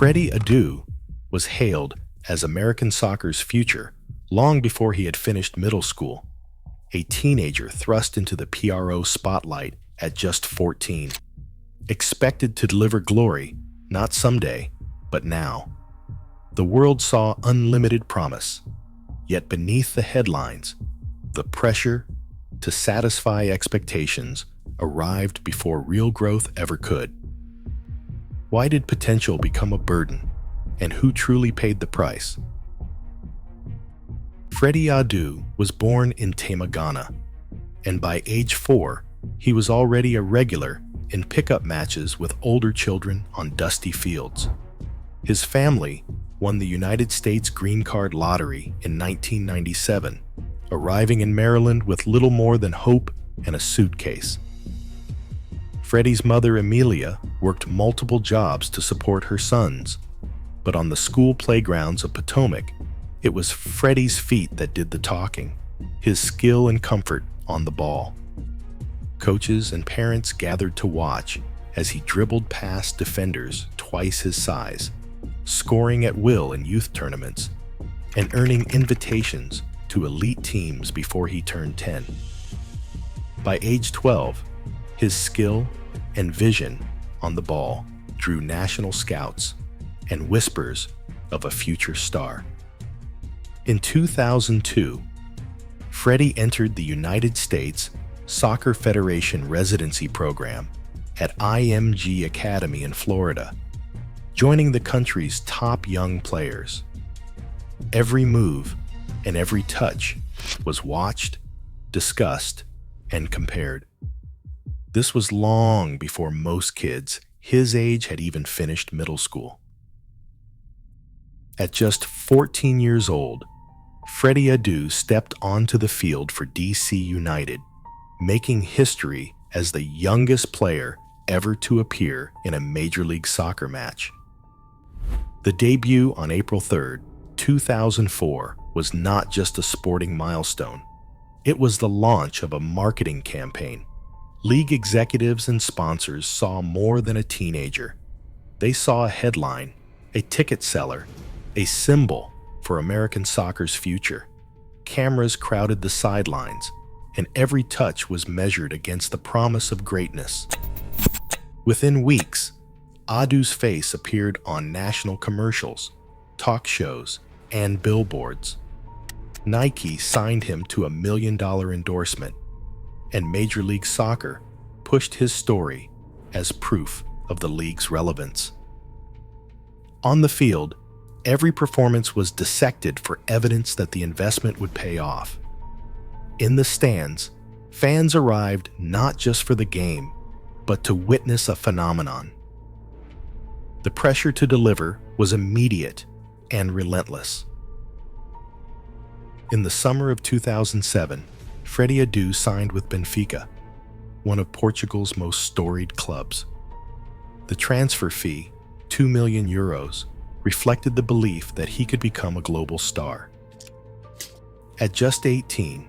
Freddy Adu was hailed as American soccer's future long before he had finished middle school, a teenager thrust into the PRO spotlight at just 14, expected to deliver glory not someday, but now. The world saw unlimited promise, yet beneath the headlines, the pressure to satisfy expectations arrived before real growth ever could. Why did potential become a burden, and who truly paid the price? Freddy Adu was born in Ghana, and by age 4, he was already a regular in pickup matches with older children on dusty fields. His family won the United States Green Card Lottery in 1997, arriving in Maryland with little more than hope and a suitcase. Freddy's mother, Amelia, worked multiple jobs to support her sons, but on the school playgrounds of Potomac, it was Freddy's feet that did the talking, his skill and comfort on the ball. Coaches and parents gathered to watch as he dribbled past defenders twice his size, scoring at will in youth tournaments, and earning invitations to elite teams before he turned 10. By age 12, his skill and vision on the ball drew national scouts and whispers of a future star. In 2002, Freddy entered the United States Soccer Federation residency program at IMG Academy in Florida, joining the country's top young players. Every move and every touch was watched, discussed, and compared. This was long before most kids his age had even finished middle school. At just 14 years old, Freddy Adu stepped onto the field for DC United, making history as the youngest player ever to appear in a Major League Soccer match. The debut on April 3, 2004 was not just a sporting milestone. It was the launch of a marketing campaign. League executives and sponsors saw more than a teenager. They saw a headline, a ticket seller, a symbol for American soccer's future. Cameras crowded the sidelines, and every touch was measured against the promise of greatness. Within weeks, Adu's face appeared on national commercials, talk shows, and billboards. Nike signed him to $1 million endorsement, and Major League Soccer pushed his story as proof of the league's relevance. On the field, every performance was dissected for evidence that the investment would pay off. In the stands, fans arrived not just for the game, but to witness a phenomenon. The pressure to deliver was immediate and relentless. In the summer of 2007, Freddy Adu signed with Benfica, one of Portugal's most storied clubs. The transfer fee, €2 million, reflected the belief that he could become a global star. At just 18,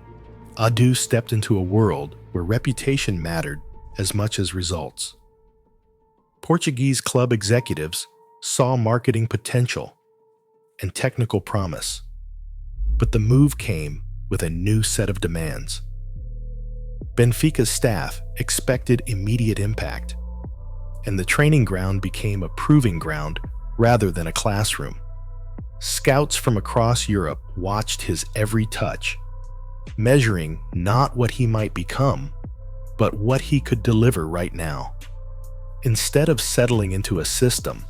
Adu stepped into a world where reputation mattered as much as results. Portuguese club executives saw marketing potential and technical promise, but the move came with a new set of demands. Benfica's staff expected immediate impact, and the training ground became a proving ground rather than a classroom. Scouts from across Europe watched his every touch, measuring not what he might become, but what he could deliver right now. Instead of settling into a system,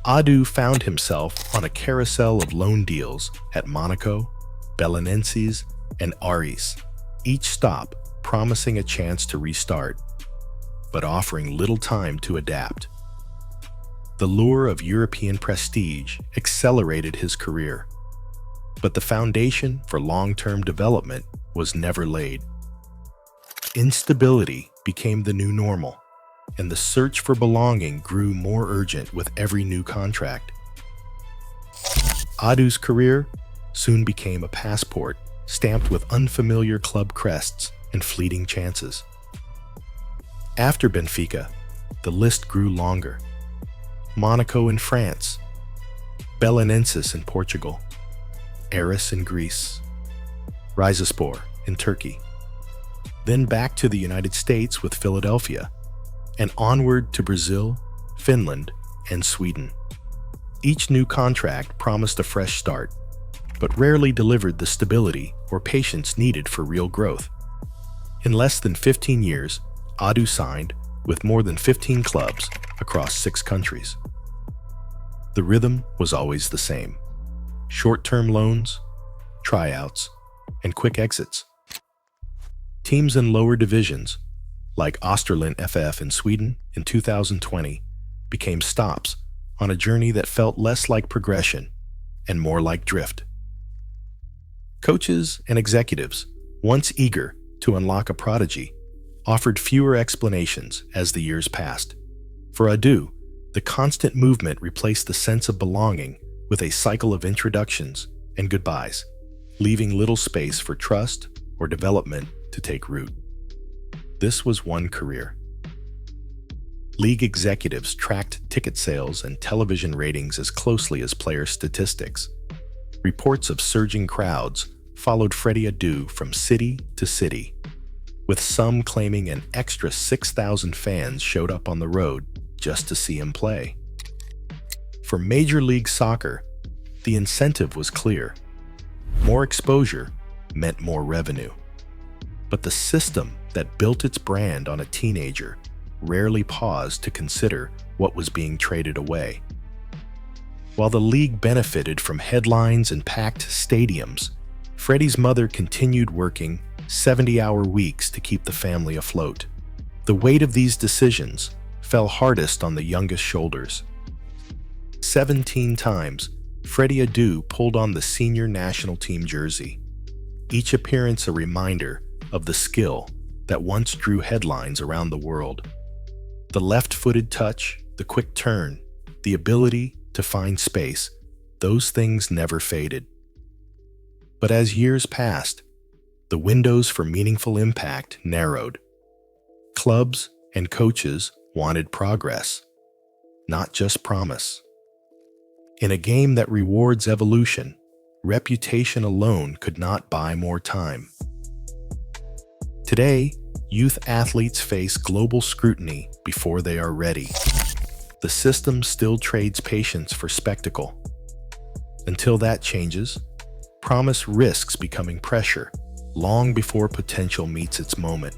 Adu found himself on a carousel of loan deals at Monaco, Belenenses, and Aris, each stop promising a chance to restart, but offering little time to adapt. The lure of European prestige accelerated his career, but the foundation for long-term development was never laid. Instability became the new normal, and the search for belonging grew more urgent with every new contract. Adu's career soon became a passport stamped with unfamiliar club crests and fleeting chances. After Benfica, the list grew longer. Monaco in France, Belenenses in Portugal, Eris in Greece, Rizaspor in Turkey. Then back to the United States with Philadelphia, and onward to Brazil, Finland, and Sweden. Each new contract promised a fresh start, but rarely delivered the stability or patience needed for real growth. In less than 15 years, Adu signed with more than 15 clubs across 6 countries. The rhythm was always the same: short-term loans, tryouts, and quick exits. Teams in lower divisions, like Österlen FF in Sweden in 2020, became stops on a journey that felt less like progression and more like drift. Coaches and executives, once eager to unlock a prodigy, offered fewer explanations as the years passed. For Adu, the constant movement replaced the sense of belonging with a cycle of introductions and goodbyes, leaving little space for trust or development to take root. This was one career. League executives tracked ticket sales and television ratings as closely as player statistics. Reports of surging crowds followed Freddy Adu from city to city, with some claiming an extra 6,000 fans showed up on the road just to see him play. For Major League Soccer, the incentive was clear. More exposure meant more revenue. But the system that built its brand on a teenager rarely paused to consider what was being traded away. While the league benefited from headlines and packed stadiums, Freddy's mother continued working 70-hour weeks to keep the family afloat. The weight of these decisions fell hardest on the youngest shoulders. 17 times, Freddy Adu pulled on the senior national team jersey, each appearance a reminder of the skill that once drew headlines around the world. The left-footed touch, the quick turn, the ability to find space, those things never faded. But as years passed, the windows for meaningful impact narrowed. Clubs and coaches wanted progress, not just promise. In a game that rewards evolution, reputation alone could not buy more time. Today, youth athletes face global scrutiny before they are ready. The system still trades patience for spectacle. Until that changes, promise risks becoming pressure long before potential meets its moment.